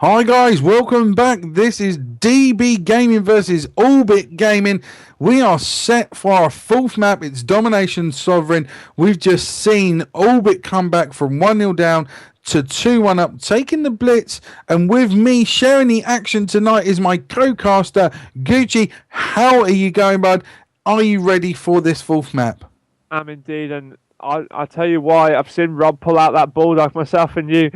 Hi guys, welcome back. This is DB Gaming versus Orbit Gaming. We are set for our fourth map. It's Domination Sovereign. We've just seen Orbit come back from 1-0 down to 2-1 up, taking the blitz. And with me sharing the action tonight is my co-caster, Gucci. How are you going, bud? Are you ready for this fourth map? I'm indeed, and I'll tell you why. I've seen Rob pull out that Bulldog, myself and you.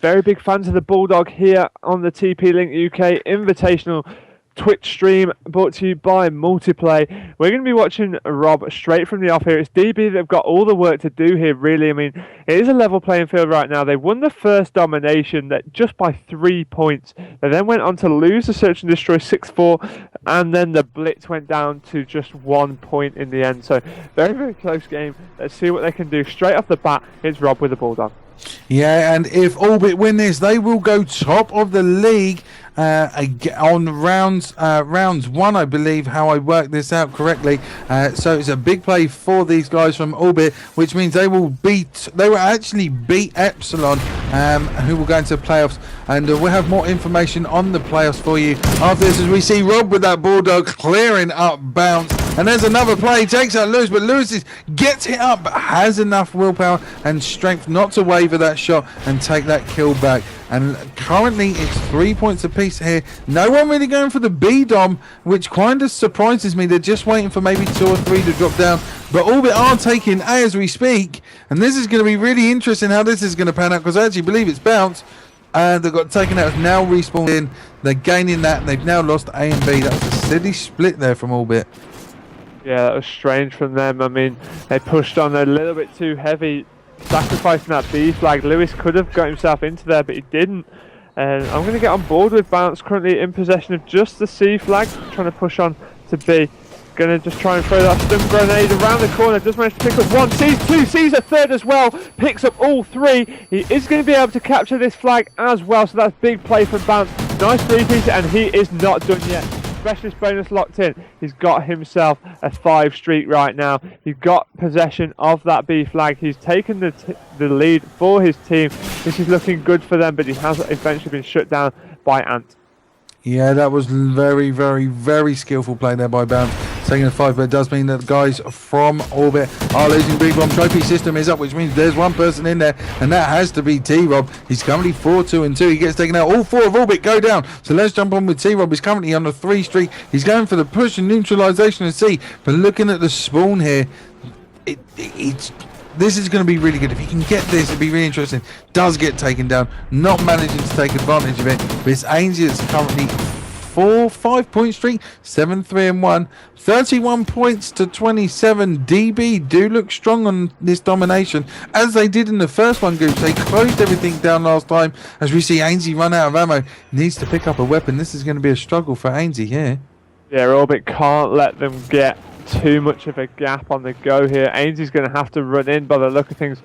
Very big fans of the Bulldog here on the TP-LINK UK Invitational Twitch stream brought to you by Multiplay. We're going to be watching Rob straight from the off here. It's DB that have got all the work to do here, really. I mean, it is a level playing field right now. They won the first domination that just by 3 points. They then went on to lose the Search and Destroy 6-4, and then the Blitz went down to just 1 point in the end. So, very, very close game. Let's see what they can do. Straight off the bat, it's Rob with the Bulldog. Yeah, and if Orbit win this, they will go top of the league on rounds one, I believe, how I worked this out correctly. So it's a big play for these guys from Orbit, which means they will actually beat Epsilon, who will go into playoffs. And we'll have more information on the playoffs for you after this, as we see Rob with that Bulldog clearing up bounce. And there's another play, takes out Lewis, but Lewis gets it up, but has enough willpower and strength not to waver that shot and take that kill back. And currently it's 3 points apiece here. No one really going for the B-Dom, which kind of surprises me. They're just waiting for maybe 2 or 3 to drop down. But Orbit are taking A as we speak. And this is going to be really interesting how this is going to pan out, because I actually believe it's bounce. And they've got taken out, now respawned in. They're gaining that, and they've now lost A and B. That's a silly split there from Orbit. Yeah, that was strange from them. I mean, they pushed on a little bit too heavy, sacrificing that B flag. Lewis could have got himself into there, but he didn't. And I'm going to get on board with Bounce, currently in possession of just the C flag, trying to push on to B. Going to just try and throw that stun grenade around the corner. Does manage to pick up one, sees two, sees a third as well, picks up all 3. He is going to be able to capture this flag as well, so that's big play from Bounce. Nice 3-piece, and he is not done yet. Specialist bonus locked in. He's got himself a 5 streak right now. He's got possession of that B flag. He's taken the lead for his team. This is looking good for them, but he has eventually been shut down by Ant. Yeah, that was very, very, very skillful play there by Bounce, taking a 5, but it does mean that the guys from Orbit are losing. Big Bomb trophy system is up, which means there's one person in there, and that has to be T-Rob. He's currently 4-2-2. He gets taken out. All 4 of Orbit go down. So let's jump on with T-Rob. He's currently on a 3 streak. He's going for the push and neutralization of C, but looking at the spawn here, this is going to be really good. If he can get this, it'd be really interesting. Does get taken down, not managing to take advantage of it. But it's Ainsley that's currently 5 point streak, 7-3-1, 31 points to 27. DB do look strong on this domination, as they did in the first one, Goose. They closed everything down last time. As we see Ainsley run out of ammo, needs to pick up a weapon. This is going to be a struggle for Ainsley here. Yeah, Orbit can't let them get too much of a gap on the go here. Ainsley's going to have to run in by the look of things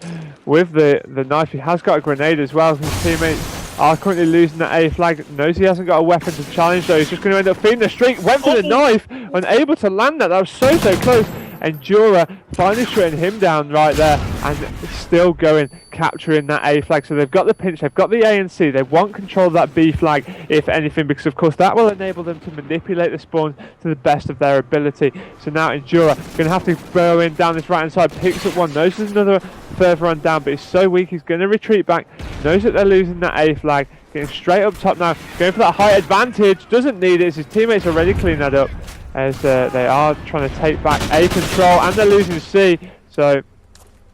with the knife. He has got a grenade as well. His teammates are currently losing that A flag. Knows he hasn't got a weapon to challenge, though. He's just going to end up feeding the streak. Went for the knife, unable to land that. That was so close. And Jura finally shutting him down right there, and still going, capturing that A flag. So they've got the pinch, they've got the A and C. They want control of that B flag, if anything, because of course that will enable them to manipulate the spawn to the best of their ability. So now Endura going to have to burrow in down this right hand side, picks up one, knows there's another further on down, but he's so weak he's going to retreat back, knows that they're losing that A flag, getting straight up top now, going for that height advantage, doesn't need it, his teammates already cleaned that up, as they are trying to take back A control, and they're losing C. So a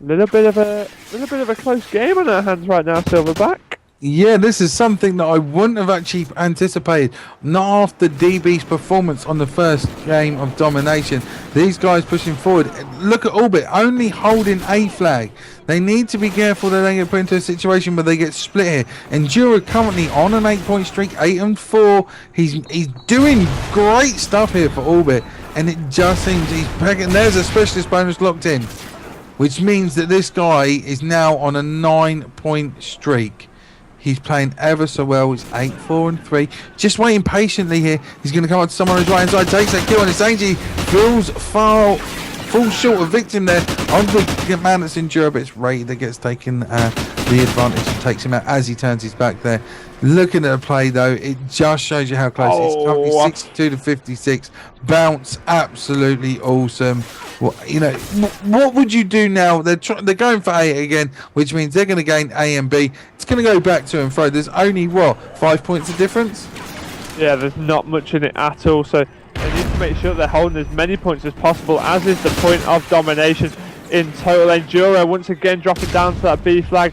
little bit of a close game on our hands right now, Silverback. Yeah, this is something that I wouldn't have actually anticipated. Not after DB's performance on the first game of domination. These guys pushing forward. Look at Orbit only holding A flag. They need to be careful that they get put into a situation where they get split here. Endura currently on an 8-point streak, 8-4. He's doing great stuff here for Orbit, and it just seems he's packing. There's a specialist bonus locked in, which means that this guy is now on a 9-point streak. He's playing ever so well. It's 8-4-3. Just waiting patiently here. He's going to come up to someone on his right hand side, takes that kill, and it's Ainsley feels far falls short, a victim there of the man that's in Jura, but it's Ray that gets taken the advantage and takes him out as he turns his back there. Looking at the play though, it just shows you how close it's currently 62 to 56. Bounce, absolutely awesome. Well, you know, what would you do now? They're going for A again, which means they're going to gain A and B. It's going to go back to and fro. There's only, what, 5 points of difference? Yeah, there's not much in it at all, so they need to make sure they're holding as many points as possible, as is the point of domination in total. Enduro once again dropping down to that B flag.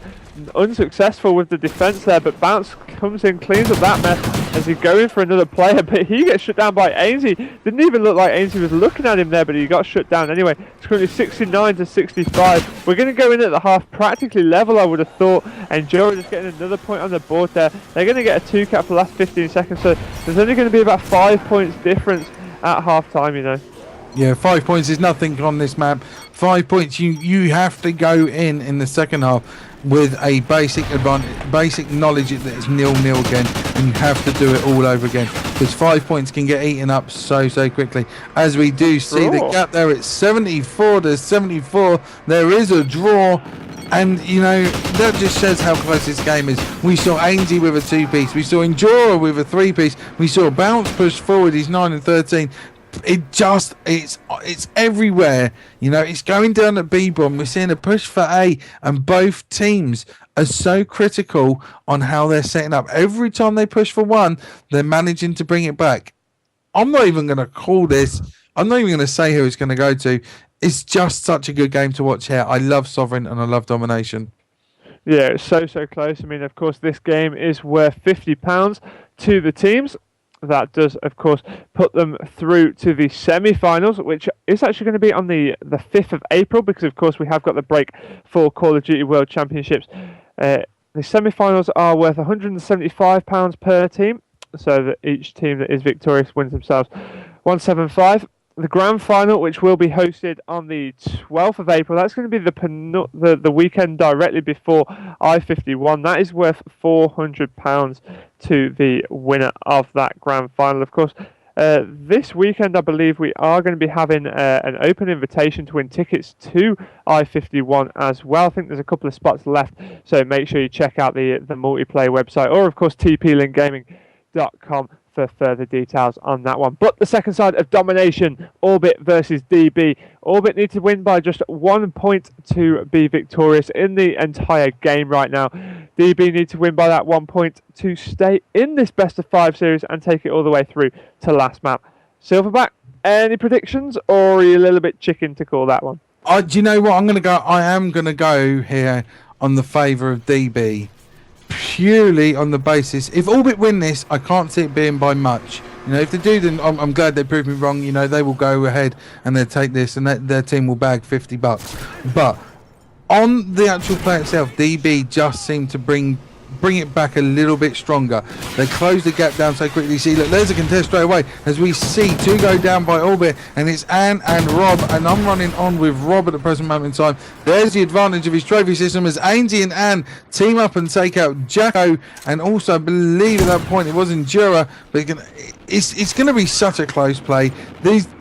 Unsuccessful with the defense there, but Bounce comes in, cleans up that mess as he's going for another player, but he gets shut down by Ainsley. Didn't even look like Ainsley was looking at him there, but he got shut down anyway. It's currently 69 to 65. We're going to go in at the half practically level, I would have thought, and Joe just getting another point on the board there. They're going to get a 2 cap for the last 15 seconds, so there's only going to be about 5 points difference at half time, you know. Yeah, 5 points is nothing on this map. 5 points, you have to go in the second half with a basic advantage, basic knowledge that it's 0-0 again, and you have to do it all over again, because 5 points can get eaten up so quickly. As we do see the gap there, it's 74 to 74. There is a draw, and you know that just shows how close this game is. We saw Ainsley with a 2-piece, we saw Endura with a 3-piece, we saw Bounce push forward, he's 9 and 13. It's everywhere, you know. It's going down at B bomb. We're seeing a push for A, and both teams are so critical on how they're setting up. Every time they push for one, they're managing to bring it back. I'm not even going to call this. I'm not even going to say who it's going to go to. It's just such a good game to watch here. I love Sovereign and I love Domination. Yeah, it's so close. I mean, of course, this game is worth £50 to the teams. That does, of course, put them through to the semi-finals, which is actually going to be on the 5th of April, because, of course, we have got the break for Call of Duty World Championships. The semi-finals are worth £175 per team, so that each team that is victorious wins themselves 175. The grand final, which will be hosted on the 12th of April, that's going to be the weekend directly before I-51. That is worth £400 to the winner of that grand final. Of course, this weekend, I believe we are going to be having an open invitation to win tickets to I-51 as well. I think there's a couple of spots left, so make sure you check out the Multiplay website, or of course TP-LINK for further details on that one. But the second side of domination, Orbit versus DB. Orbit need to win by just 1 point to be victorious in the entire game right now. DB need to win by that 1 point to stay in this best of 5 series and take it all the way through to last map. Silverback, any predictions, or are you a little bit chicken to call that one? Do you know what? I am going to go here on the favour of DB. Purely on the basis, if Orbit win this, I can't see it being by much. You know, if they do, then I'm glad they proved me wrong. You know, they will go ahead and they'll take this, and their team will bag $50. But on the actual play itself, DB just seemed to bring it back a little bit stronger. They close the gap down so quickly. See, look, there's a contest straight away as we see 2 go down by Orbit, and it's Anne and Rob, and I'm running on with Rob at the present moment in time. There's the advantage of his trophy system as Ainsley and Anne team up and take out Jacko, and also I believe at that point it was Endura, but it's going to be such a close play.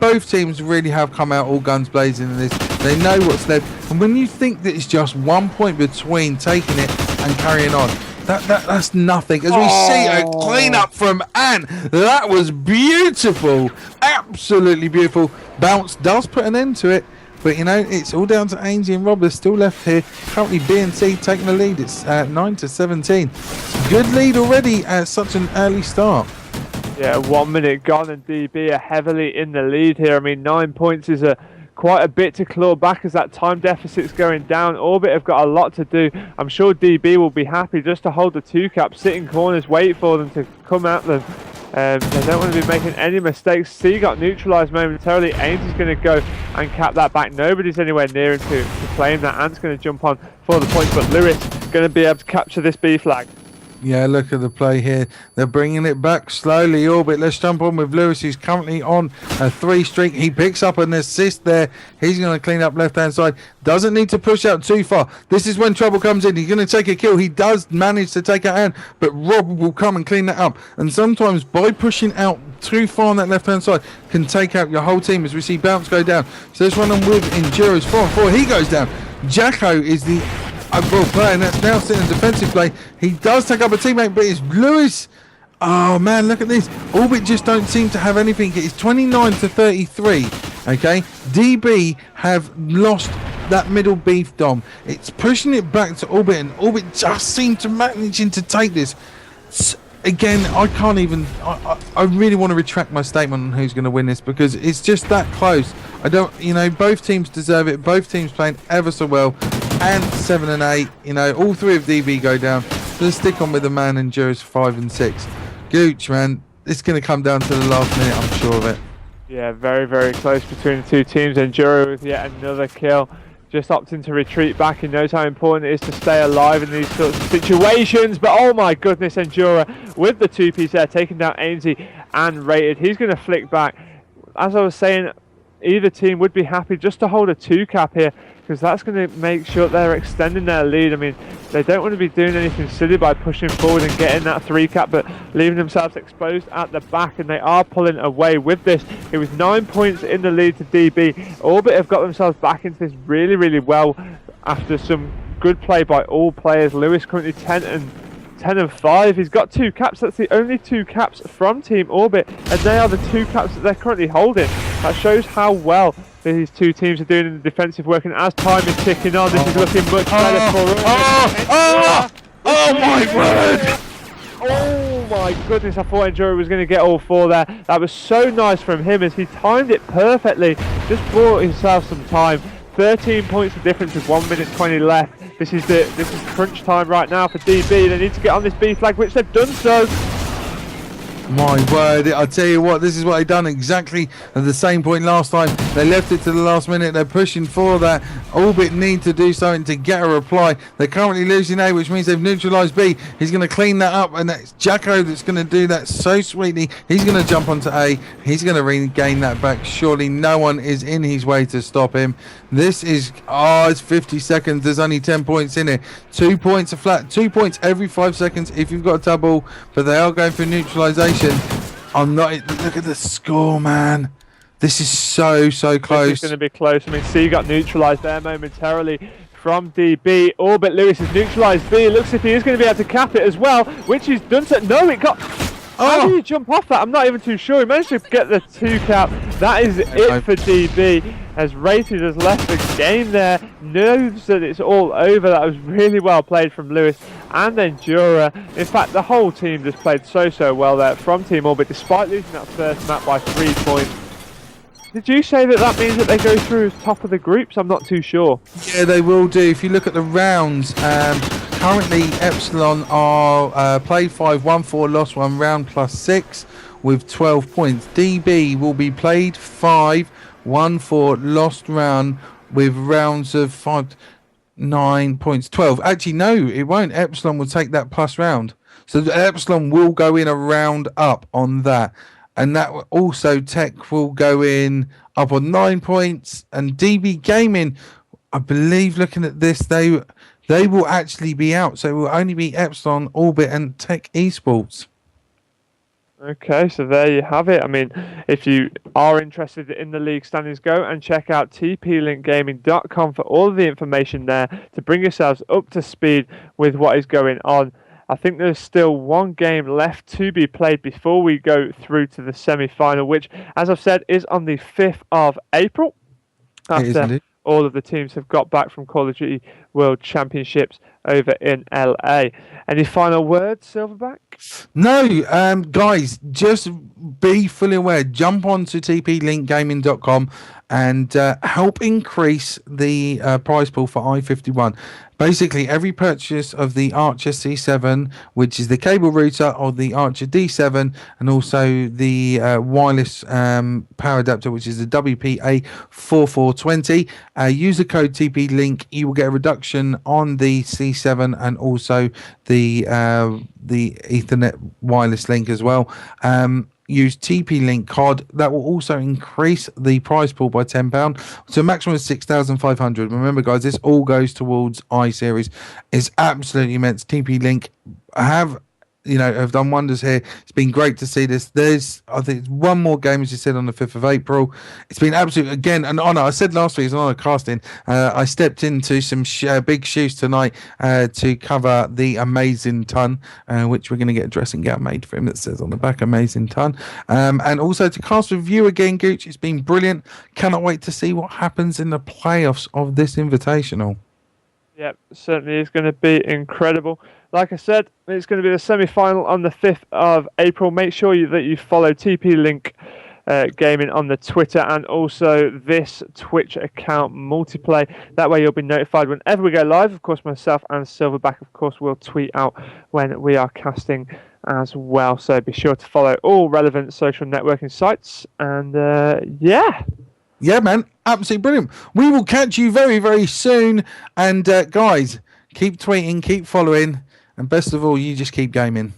Both teams really have come out all guns blazing in this. They know what's left, and when you think that it's just 1 point between taking it and carrying on, that's nothing. As we see a clean up from Anne, that was beautiful, absolutely beautiful. Bounce does put an end to it, but you know it's all down to Ainsley and Rob. They're still left here. Currently B and C taking the lead. It's 9 to 17. Good lead already at such an early start. Yeah, 1 minute gone and DB are heavily in the lead here. I mean, 9 points is quite a bit to claw back as that time deficit's going down. Orbit have got a lot to do. I'm sure DB will be happy just to hold the 2 cap, sit in corners, wait for them to come at them. They don't want to be making any mistakes. C got neutralised momentarily. Ames is going to go and cap that back. Nobody's anywhere near him to claim that. Ant's going to jump on for the points, but Lewis going to be able to capture this B flag. Yeah, look at the play here. They're bringing it back slowly. Orbit, let's jump on with Lewis, who's currently on a 3 streak. He picks up an assist there. He's going to clean up left-hand side. Doesn't need to push out too far. This is when trouble comes in. He's going to take a kill. He does manage to take it out, but Rob will come and clean that up. And sometimes by pushing out too far on that left-hand side can take out your whole team, as we see Bounce go down. So let's run on with Enduro's 4-4. He goes down. Jacko is the overall player, and that's now sitting in defensive play. He does take up a teammate, but it's Lewis. Oh man, look at this. Orbit just don't seem to have anything. It's 29-33. Okay, DB have lost that middle beef dom. It's pushing it back to Orbit, and Orbit just seem to managing to take this. Again, I can't even. I really want to retract my statement on who's going to win this, because it's just that close. I don't. Both teams deserve it. Both teams playing ever so well. And 7 and 8, all 3 of DB go down. So let's stick on with the man Endurance 5 and 6. Gooch, man, it's going to come down to the last minute, I'm sure of it. Yeah, very, very close between the two teams. Enduro with yet another kill. Just opting to retreat back. He knows how important it is to stay alive in these sorts of situations. But oh my goodness, Enduro with the 2-piece there, taking down Ainsey and Rated. He's going to flick back. As I was saying, either team would be happy just to hold a 2-cap here, because that's going to make sure they're extending their lead. I mean, they don't want to be doing anything silly by pushing forward and getting that 3-cap, but leaving themselves exposed at the back, and they are pulling away with this. It was 9 points in the lead to DB. Orbit have got themselves back into this really, really well after some good play by all players. Lewis currently 10 and 5. He's got 2 caps. That's the only 2 caps from Team Orbit, and they are the 2 caps that they're currently holding. That shows how well these two teams are doing in the defensive work, and as time is ticking on, this is looking much better for us. Oh my word! Oh my goodness, I thought Enduro was going to get all 4 there. That was so nice from him as he timed it perfectly. Just bought himself some time. 13 points of difference with 1 minute 20 left. This is crunch time right now for DB. They need to get on this B flag, which they've done so. My word, I tell you what, this is what they done exactly at the same point last time. They left it to the last minute. They're pushing for that. Orbit need to do something to get a reply. They're currently losing A, which means they've neutralised B. He's going to clean that up, and that's Jacko that's going to do that so sweetly. He's going to jump onto A. He's going to regain that back. Surely no one is in his way to stop him. This is, it's 50 seconds. There's only 10 points in it. 2 points are flat. 2 points every 5 seconds if you've got a double, but they are going for neutralisation. I'm not. Look at the score, man. This is so close. This is going to be close. I mean, C got neutralised there momentarily from DB. Orbit Lewis has neutralised B. It looks as if he is going to be able to cap it as well, which he's done so. No, it got. How do you jump off that? I'm not even too sure. He managed to get the 2-cap. That is it for DB. As Rated has left the game there, knows that it's all over. That was really well played from Lewis and Endura. In fact, the whole team just played so well there from Team Orbit, despite losing that first map by 3 points. Did you say that means that they go through as top of the groups? I'm not too sure. Yeah, they will do. If you look at the rounds, currently Epsilon are played 5, won 4, lost 1 round plus 6 with 12 points. DB will be played 5, won 4, lost round with rounds of 5, 9 points, 12. Actually, no, it won't. Epsilon will take that plus round. So the Epsilon will go in a round up on that. And that also Tech will go in up on 9 points. And DB Gaming, I believe, looking at this, they will actually be out. So it will only be Epsilon, Orbit, and Tech Esports. Okay, so there you have it. I mean, if you are interested in the league standings, go and check out TP-LINKCODUK for all of the information there to bring yourselves up to speed with what is going on. I think there's still 1 game left to be played before we go through to the semi-final, which, as I've said, is on the 5th of April. After all of the teams have got back from Call of Duty World Championships over in LA. Any final words, Silverback? No, guys, just be fully aware. Jump on to tplinkgaming.com and help increase the prize pool for I-51. Basically, every purchase of the Archer C7, which is the cable router, or the Archer D7, and also the wireless power adapter, which is the WPA4420, use the code TP-LINK. You will get a reduction instruction on the C7 and also the Ethernet wireless link as well. Use TP-LINK COD. That will also increase the prize pool by £10 to a maximum of 6,500. Remember, guys, this all goes towards iSeries. It's absolutely immense. TP-LINK have done wonders here. It's been great to see this. I think, one more game, as you said, on the 5th of April. It's been absolutely, again, an honour. I said last week, it's an honour casting. I stepped into some big shoes tonight to cover the Amazing Ton, which we're going to get a dressing gown made for him that says on the back, Amazing Ton. And also to cast with you again, Gooch. It's been brilliant. Cannot wait to see what happens in the playoffs of this Invitational. Yep, certainly is going to be incredible. Like I said, it's going to be the semi-final on the 5th of April. Make sure that you follow TP-Link Gaming on the Twitter and also this Twitch account, Multiplay. That way you'll be notified whenever we go live. Of course, myself and Silverback, of course, will tweet out when we are casting as well. So be sure to follow all relevant social networking sites. And Yeah, man. Absolutely brilliant. We will catch you very, very soon. And guys, keep tweeting, keep following. And best of all, you just keep gaming.